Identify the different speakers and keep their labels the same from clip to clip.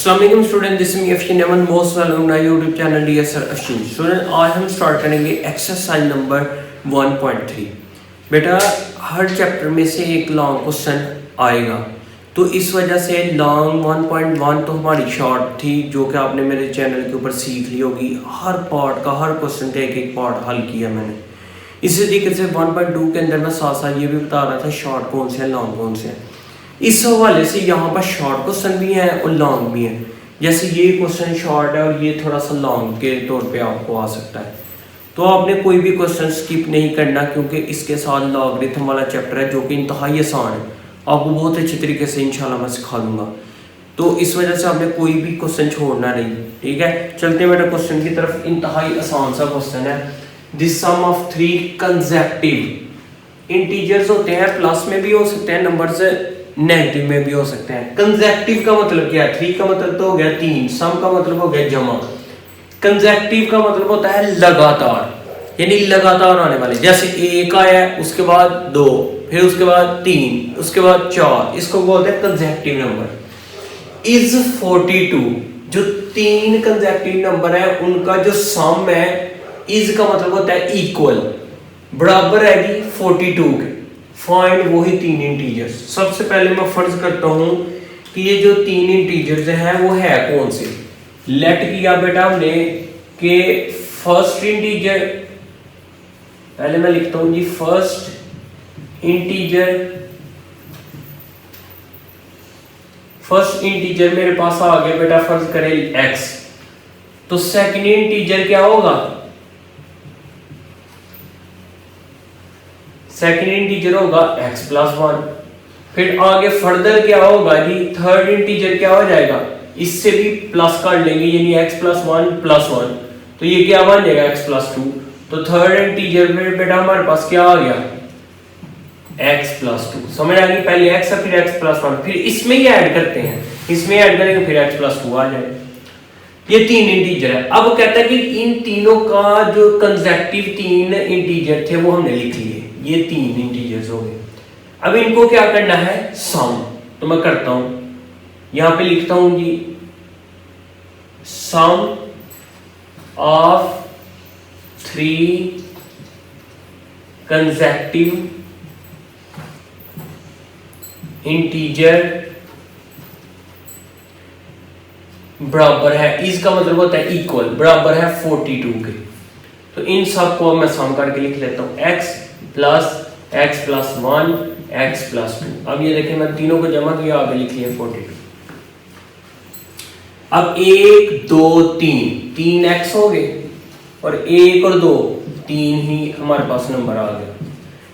Speaker 1: अस्सलाम वालेकुम student, this me Afsheen Ahmed, most welcome to YouTube channel dear sir Afsheen. Student, आज हम स्टार्ट करेंगे एक्सरसाइज नंबर 1.3। बेटा, हर चैप्टर में से एक लॉन्ग क्वेश्चन आएगा, तो इस वजह से लॉन्ग 1.1 तो हमारी शॉर्ट थी, जो कि आपने मेरे चैनल के ऊपर सीख ली होगी। हर पार्ट का, हर क्वेश्चन का एक एक पार्ट हल किया मैंने। इसी तरीके से 1.2 के अंदर मैं साथ साथ ये भी बता रहा था शॉर्ट कौन से हैं, लॉन्ग कौन से हैं। इस हवाले से यहाँ पर शॉर्ट क्वेश्चन भी हैं और लॉन्ग भी हैं। जैसे ये क्वेश्चन शॉर्ट है और ये थोड़ा सा लॉन्ग के तौर पे आपको आ सकता है, तो आपने कोई भी क्वेश्चन स्किप नहीं करना, क्योंकि इसके साथ लॉगरिथम वाला चैप्टर है जो कि इंतहाई आसान है। आपको बहुत अच्छी तरीके से इंशाल्लाह मैं सिखा दूंगा, तो इस वजह से आपने कोई भी क्वेश्चन छोड़ना नहीं। ठीक है, चलते हैं बेटा क्वेश्चन की तरफ। इंतहाई आसान सा क्वेश्चन है। This sum of 3 consecutive integers होते हैं, प्लस में भी हो सकते हैं नंबर्स, नेगेटिव में भी हो सकते हैं। कंसेक्यूटिव का मतलब क्या है? 3 का मतलब तो हो गया 3, सम का मतलब हो गया जमा। कंसेक्यूटिव का मतलब होता है लगातार, यानी लगातार आने वाले। जैसे 1 आया, उसके बाद 2, फिर उसके बाद 3, उसके बाद 4, इसको बोलते हैं कंसेक्यूटिव नंबर। इज 42, जो 3 कंसेक्यूटिव नंबर है उनका जो सम है, इज का मतलब होता है इक्वल, बराबर है जी 42 के। फाइंड वही 3 इंटीजर्स। सबसे पहले मैं फर्ज करता हूं कि ये जो 3 इंटीजर्स हैं वो है कौन से। लेट किया बेटा हमने कि फर्स्ट इंटीजर, पहले मैं लिखता हूं जी फर्स्ट इंटीजर मेरे पास आ गया बेटा, फर्ज करें x। तो सेकंड इंटीजर क्या होगा? सेकंड इंटीजर होगा x प्लस 1। फिर आगे फर्दर क्या होगा जी? थर्ड इंटीजर क्या हो जाएगा? इससे भी प्लस कर लेंगे, यानी x प्लस 1 प्लस 1, तो ये क्या बन जाएगा? x plus 2। तो थर्ड इंटीजर में बेटा हमारे पास क्या आ गया? x plus 2। समझ आ गई? पहले x है, फिर x प्लस 1, फिर इसमें ही ऐड करते हैं, इसमें ऐड करेंगे, फिर x प्लस 2 आ जाए। ये 3 इंटीजर है। अब कहता है कि इन तीनों का जो कंसेक्यूटिव 3 इंटीजर थे वो हमने लिख लिए। ये 3 इंटीजर्स हो गए। अब इनको क्या करना है? सम। तो मैं करता हूं, यहां पे लिखता हूं जी सम ऑफ 3 कंसेक्यूटिव इंटीजर बराबर है, इसका मतलब होता है इक्वल, बराबर है 42 के। तो इन सब को मैं सम करके लिख लेता हूं, x प्लस 1 x प्लस 2। अब ये देखें, मैं तीनों को जमा किया, आगे लिख लिया 42। अब 1 2 3 x हो गए, और 1 और 2 3 ही हमारे पास नंबर आ गया।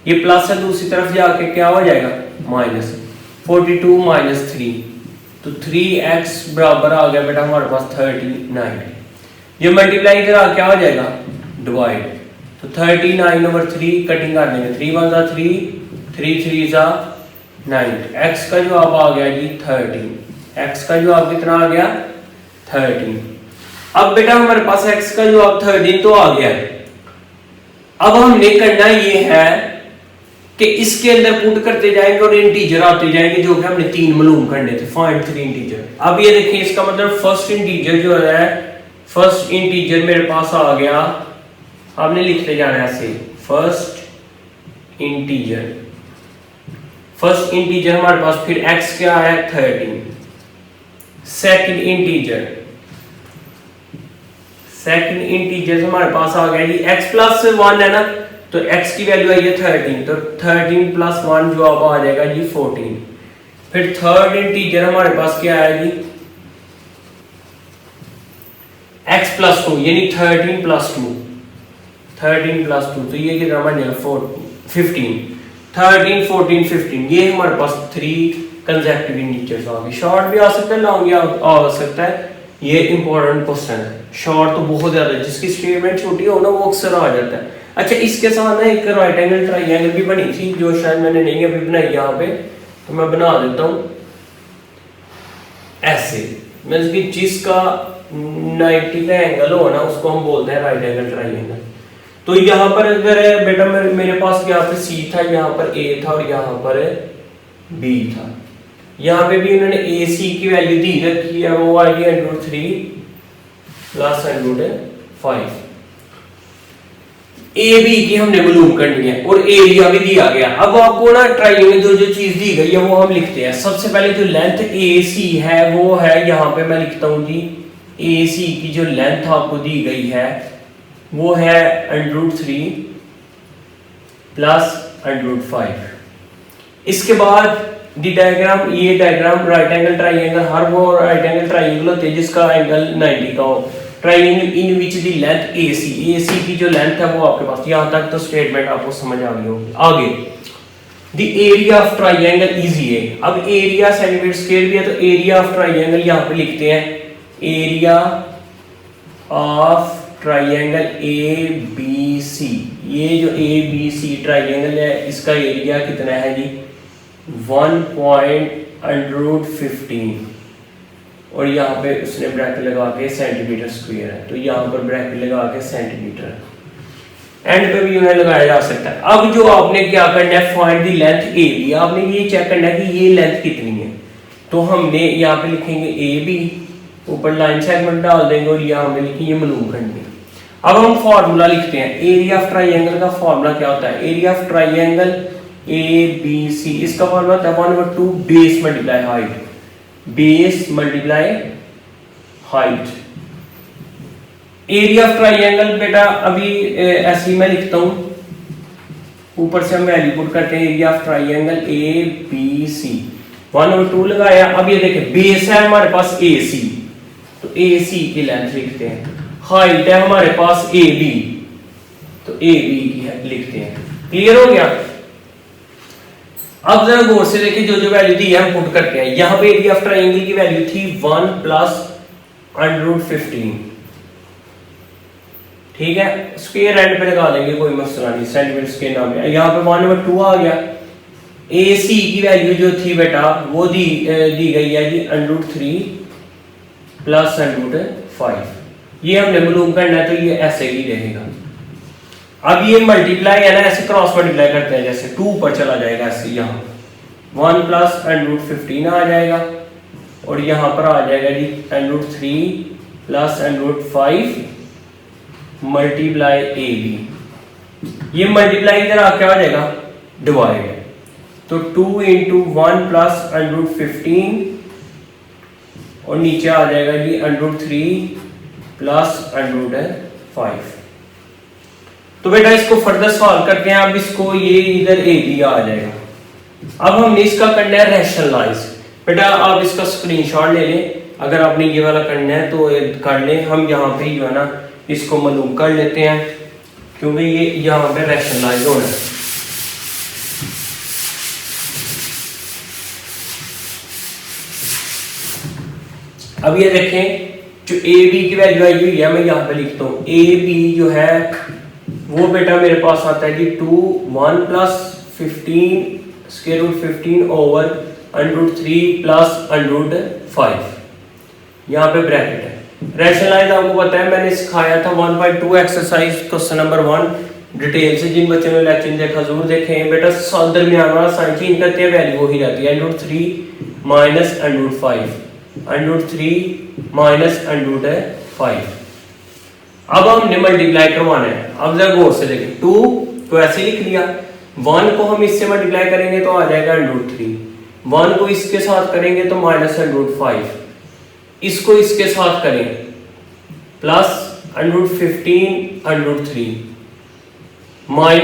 Speaker 1: ये प्लस है, दूसरी तरफ जाके क्या हो जाएगा? माइनस। 42 माइनस 3, तो 3x बराबर आ गया बेटा हमारे पास 39। ये मल्टीप्लाई करा क्या हो जाएगा? डिवाइड। तो 39 ओवर 3 कटिंग कर देंगे, 3 1 जा 3, 3 3 जा 9। x का जवाब आ गया जी 13। x का जवाब कितना आ गया? 13। अब बेटा हमारे पास x का जवाब 13 तो आ गया। अब हमने करना ये है कि इसके अंदर पुट करते जाएंगे और इंटीजर आते जाएंगे, जो कि हमने 3 मालूम करने थे। Find 3 integer. अब ये देखिए, इसका मतलब फर्स्ट इंटीजर जो है, फर्स्ट इंटीजर मेरे पास आ गया। आपने लिखते जाना है ऐसे, फर्स्ट इंटीजर हमारे पास, फिर x क्या है? 13। सेकंड इंटीजर हमारे पास आ गया जी x प्लस 1 है ना, तो x की वैल्यू आई है 13, तो 13 प्लस 1 जवाब आ जाएगा जी 14। फिर थर्ड इंटीजर हमारे पास क्या है जी? x प्लस 2, यानी 13 प्लस 2, तो ये कितना बन जाएगा? 15। 13 14 15, ये हमारे पास 3 कंसेक्यूटिव इंटीजर्स आ गए। शॉर्ट भी आ सकता है, लॉन्ग भी आ सकता है। ये इंपॉर्टेंट क्वेश्चन है। शॉर्ट तो बहुत ज्यादा, जिसकी स्टेटमेंट छोटी हो ना वो अक्सर आ जाता है। अच्छा, इसके साथ ना एक राइट एंगल ट्रायंगल भी बनी थी, जो शायद मैंने नहीं अभी बनाई यहाँ पे, तो मैं बना देता हूँ ऐसे। मींस कि जिसका 90 का एंगल हो ना, उसको हम बोलते हैं राइट एंगल ट्रायंगल। तो यहाँ पर अगर बेटा मेरे पास यहाँ पे C था, यहाँ पर A था और यहाँ पर B था। यहाँ पे भी उन्होंने ए सी की वैल्यू दी रखी है, वो आएगी √3 प्लस √5। ए बी की हमने मालूम करनी है और एरिया भी दिया गया। अब आपको ना ट्रायंगल में जो चीज दी गई है वो हम लिखते हैं। सबसे पहले जो लेंथ ए सी है वो है, यहाँ पे मैं लिखता हूँ जी ए सी की जो लेंथ आपको दी गई है वो है √3 प्लस √5। इसके बाद दी डायग्राम, ये डायग्राम राइट एंगल ट्राइंगल, हर वो राइट एंगल ट्राइंगल होते हैं जिसका एंगल 90 का हो। Triangle in which the length AC की जो लेंथ है वो आपके पास, यहां तक तो स्टेटमेंट आपको समझ आ गई होगी। आगे the area of triangle is ये। अब एरिया सेंटीमीटर स्क्वायर भी है तो एरिया ऑफ ट्राइंगल यहां पे लिखते हैं, एरिया ऑफ ट्राइंगल ABC। ये जो ABC ट्राइंगल है इसका एरिया कितना है जी 1.15 और यहाँ पे उसने ब्रैकेट लगा के सेंटीमीटर स्क्वायर है, तो यहाँ पर ब्रैकेट लगा के सेंटीमीटर, एंड पे भी उन्हें लगाया जा सकता है। अब जो आपने क्या करना है, फाइंड द लेंथ AB। आपने ये चेक करना है कि ये लेंथ कितनी है, तो हमने यहाँ पे लिखेंगे AB, ऊपर लाइन सेगमेंट डाल देंगे और यहाँ पे लिखेंगे मालूम करनी है। अब हम फॉर्मूला लिखते हैं। एरिया ऑफ ट्राइंगल का फॉर्मूला क्या होता है, एरिया ऑफ ट्राइंगल ABC, इसका फॉर्मूला होता है 1/2 base multiply height, base multiply height. Area of triangle बेटा अभी ऐसे ही मैं लिखता हूं, ऊपर से हम वैल्यू पुट करते हैं। एरिया ऑफ ट्राइंगल ABC 1/2 लगाया। अब ये देखिए बेस है हमारे पास AC, तो AC की लेंथ लिखते हैं। हाइट है हमारे पास AB, तो AB की लिखते हैं। क्लियर हो गया। अब जरा गौर से देखिए, जो जो वैल्यू दी है हम पुट करते हैं। यहां पे एरिया ऑफ ट्राइंगल की वैल्यू थी 1 प्लस √15, ठीक है, स्क्वायर एंड पे लगा लेंगे, कोई मसला नहीं, सेंटीमीटर स्क्वायर नाम है। यहां पे 1/2 आ गया। AC की वैल्यू जो थी बेटा वो दी गई है जी √3 प्लस √5। ये हमने मालूम करना है, तो ये ऐसे ही रहेगा। अब ये मल्टीप्लाई है ना, ऐसे क्रॉस मल्टीप्लाई करते हैं, जैसे 2 पर चला जाएगा ऐसे, यहाँ 1 प्लस √15 आ जाएगा और यहाँ पर आ जाएगा जी √3 प्लस √5 मल्टीप्लाई AB। ये मल्टीप्लाई इधर आ क्या हो जाएगा, डिवाइड, तो 2 × 1 प्लस √15 और नीचे आ जाएगा जी √3 प्लस √5। तो बेटा इसको फर्दर सॉल्व करते हैं। अब इसको ये इधर AB आ जाएगा। अब हमने इसका करना है रैशनलाइज। बेटा आप इसका स्क्रीनशॉट ले लें, अगर आपने ये वाला करना है तो कर लें। हम यहाँ पे जो है ना इसको मालूम कर लेते हैं, क्योंकि ये यहाँ पे रैशनलाइज होना है। अब ये देखें, जो AB की वैल्यू आई हुई है मैं यहाँ पे लिखता हूँ। AB जो है वो बेटा मेरे पास आता है कि 1 plus 15 square root 15 over √3 plus √5, यहाँ पे ब्रैकेट है। रैशनलाइज आपको पता है मैंने सिखाया था 1.2 एक्सरसाइज क्वेश्चन नंबर 1 डिटेल से। जिन बच्चों ने लेक्चर देखा जरूर देखें। बेटा दरमियान वाला साइन चेंज करते हैं, वैल्यू वही रहती है √3 माइनस √5, √3 माइनस √5। अब हमने मल्टीप्लाई करवाना है। अब जरा गौर से देखें, 2 तो ऐसे लिख लिया, 1 को हम इससे मल्टीप्लाई करेंगे तो आ जाएगा √3, 1 को इसके साथ करेंगे तो माइनस √5, इसको इसके साथ करें plus √15 √3,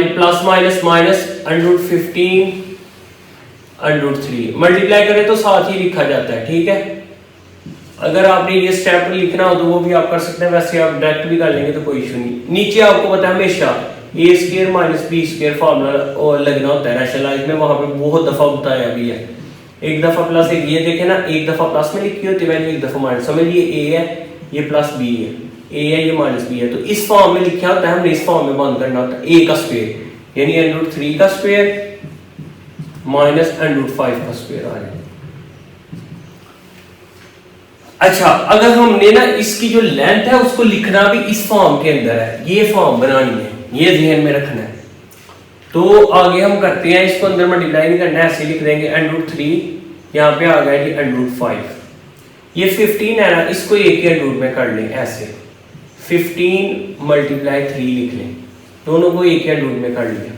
Speaker 1: plus minus minus √15 √3, multiply करें तो साथ ही लिखा जाता है, ठीक है। अगर आपने ये स्टेप लिखना हो तो वो भी आप कर सकते हैं, वैसे आप डायरेक्ट भी कर लेंगे तो कोई इशू नहीं। नीचे आपको पता है हमेशा A² माइनस B² फॉर्मूला लगना होता है रैशनलाइज में, वहां पे बहुत दफा बताया भी है। एक दफा प्लस एक, ये देखे ना, एक दफा प्लस में लिखी होती है वैल्यू, एक दफा माइनस। समझ लिए A है, ये प्लस B है, A है, ये माइनस B है, तो इस फॉर्म में लिखा होता है, हमने इस फॉर्म में बंद करना होता है। A का स्क्वायर यानी √3 का स्क्वायर माइनस √5 का स्क्वायर आ जाएगा। अच्छा, अगर हमने ना इसकी जो लेंथ है उसको लिखना भी इस फॉर्म के अंदर है, ये फॉर्म बनानी है, ये ध्यान में रखना है। तो आगे हम करते हैं, इसको अंदर मल्टीप्लाई नहीं करना है, ऐसे लिख देंगे √3 यहाँ पे आ गया जी √5। ये 15 है ना, इसको एक ही अंडर रूट में कर लें ऐसे, 15 × 3 लिख लें, दोनों को एक ही अंडर रूट में कर लिया।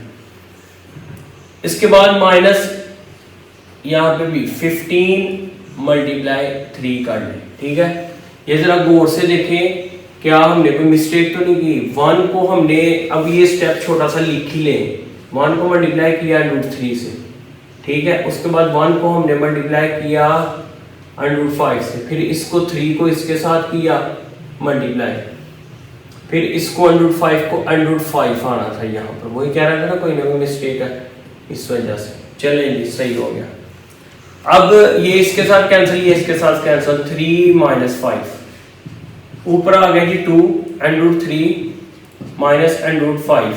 Speaker 1: इसके बाद माइनस यहाँ पे भी 15 × 3 कर लें, ठीक है। ये जरा गौर से देखें, क्या हमने कोई मिस्टेक तो नहीं की। 1 को हमने, अब ये स्टेप छोटा सा लिख ही लें, 1 को मल्टीप्लाई किया √3 से, ठीक है। उसके बाद 1 को हमने मल्टीप्लाई किया √5 से, फिर इसको 3 को इसके साथ किया मल्टीप्लाई, फिर इसको √5 को √5 आना था यहाँ पर, वही कह रहा था ना कोई ना कोई मिस्टेक है इस वजह से। चले जी, सही हो गया। अब ये इसके साथ कैंसिल, ये इसके साथ कैंसिल, 3 - 5 ऊपर आ गया जी 2 √3 माइनस √5,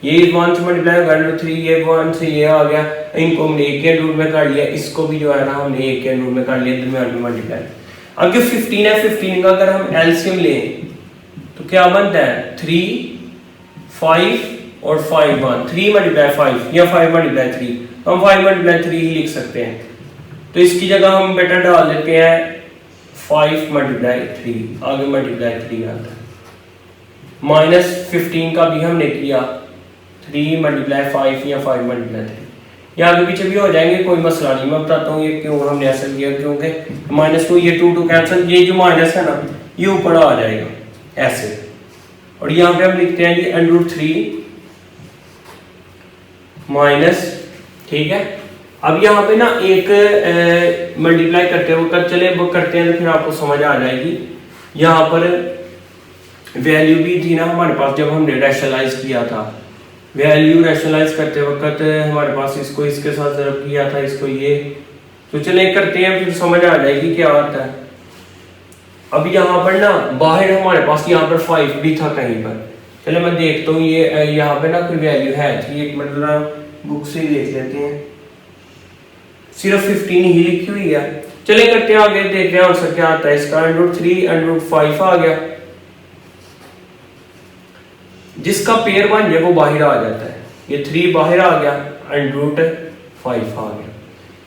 Speaker 1: ये 1 से मल्टीप्लाई होगा √3, ये 1 से ये आ गया, इनको हमने एक के रूट में कर लिया, इसको भी जो है ना हमने एक के रूट में कर लिया, दरमियान में मल्टीप्लाई। अब जो 15 है, 15 का अगर हम एलसीएम लें तो क्या बनता है 3, 5 और 5 1, 3 × 5 या 5 × 3, हम 5 × 3 ही लिख सकते हैं। तो इसकी जगह हम बेटा डाल देते हैं 5 × 3, आगे मल्टीप्लाई 3 आता है, माइनस 15 का भी हमने किया 3 × 5 या 5 × 3, यहाँ आगे पीछे भी हो जाएंगे, कोई मसला नहीं। मैं बताता हूँ ये क्यों हमने ऐसा किया, क्योंकि -2 ये 2 कैंसिल, ये जो माइनस है ना ये ऊपर आ जाएगा ऐसे, और यहाँ पे हम लिखते हैं ये √3 माइनस, ठीक है। अब यहाँ पे ना एक मल्टीप्लाई करते हुए चले वो करते हैं तो फिर आपको समझ आ जाएगी। यहाँ पर वैल्यू भी थी ना हमारे पास जब हमने रैशनलाइज किया था, वैल्यू रैशनलाइज करते वक्त हमारे पास इसको इसके साथ ज़रब किया था, इसको ये, तो चले करते हैं फिर समझ आ जाएगी क्या आता है। अब यहाँ पर ना बाहर हमारे पास यहाँ पर 5 भी था कहीं पर, चले मैं देखता हूँ ये यहाँ पे ना कोई वैल्यू है थी, एक मतलब बुक से ही देख लेते हैं, सिर्फ 15 ही लिखी हुई है। चले करते हैं आगे, देखते हैं आंसर क्या आता है इसका। √3 √5 आ गया, जिसका पेयर बन जाए वो बाहर आ जाता है, ये 3 बाहर आ गया, √5 आ गया।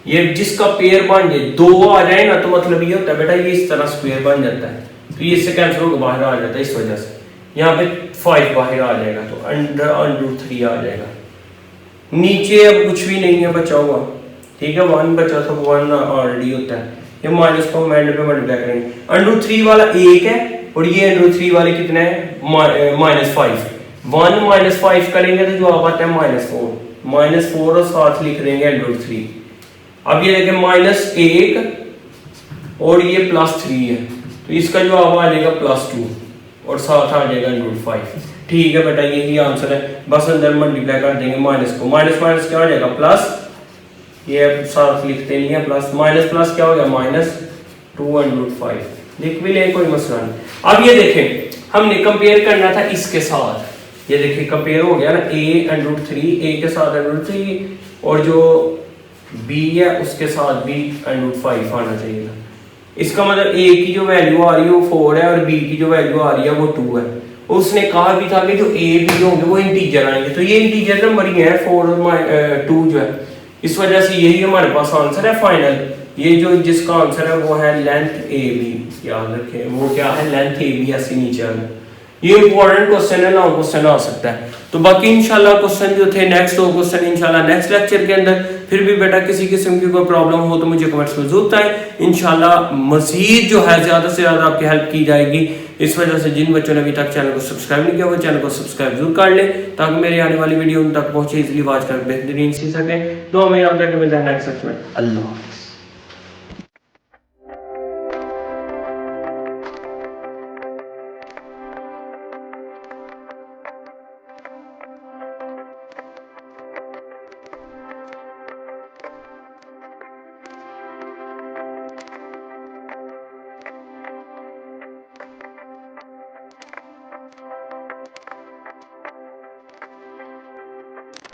Speaker 1: ये जिसका पेयर बन जाए 2 आ जाए ना तो मतलब ये होता है बेटा ये इस तरह स्क्वायर बन जाता है, तो ये इससे कैंसिल होकर बाहर आ जाता है, इस वजह से यहाँ पे 5 बाहर आ जाएगा, तो √3 आ जाएगा। नीचे अब कुछ भी नहीं है बचा हुआ, ठीक है, 1 बचा था, 1 ऑलरेडी होता है, ये माइनस को हम एंड पे मल्टीप्लाई करेंगे। √3 वाला 1 है और ये √3 वाले कितने हैं -5, 1 - 5 करेंगे तो जवाब आता है -4 और साथ लिख देंगे √3। अब ये देखें -1 और ये +3 है, तो इसका जवाब आ जाएगा +2 और साथ आ जाएगा √5। ठीक है बेटा, यही आंसर है, बस अंदर मल्टीप्लाई कर देंगे माइनस को, माइनस माइनस क्या हो जाएगा प्लस, ये साथ लिखते नहीं है प्लस, माइनस प्लस क्या हो गया -2 √5, लिख भी ले कोई मसला नहीं। अब ये देखें हमने कंपेयर करना था इसके साथ, ये देखिए कंपेयर हो गया ना, a √3, a के साथ √3 और जो b है उसके साथ भी √5 आना चाहिए था। इसका मतलब a की जो वैल्यू आ रही है वो 4 है और b की जो वैल्यू आ रही है वो 2 है। उसने कहा भी था कि जो a b होंगे वो इंटीजर आएंगे, तो ये इंटीजर नंबर ही है 4 और 2 जो है, इस वजह से यही हमारे पास आंसर है फाइनल। ये जो जिसका आंसर है वो है लेंथ AB, याद रखें वो क्या है, लेंथ AB ऐसे नीचे आ गया। ये इंपॉर्टेंट क्वेश्चन है, लॉन्ग क्वेश्चन आ सकता है। तो बाकी इंशाल्लाह क्वेश्चन जो थे नेक्स्ट 2 क्वेश्चन इंशाल्लाह नेक्स्ट लेक्चर के अंदर। फिर भी बेटा किसी किस्म की कोई प्रॉब्लम हो तो मुझे कमेंट्स में जरूर बताएं, इंशाल्लाह मजीद जो है ज़्यादा से ज़्यादा आपकी हेल्प की जाएगी। इस वजह से जिन बच्चों ने अभी तक चैनल को सब्सक्राइब नहीं किया वो चैनल को सब्सक्राइब जरूर कर लें, ताकि मेरी आने वाली वीडियो उन तक पहुंचे, इजीली वॉच कर बेहतरीन सीख सकें। तो हमें याद रखें, मिलता है नेक्स्ट सेक्शन में। अल्लाह।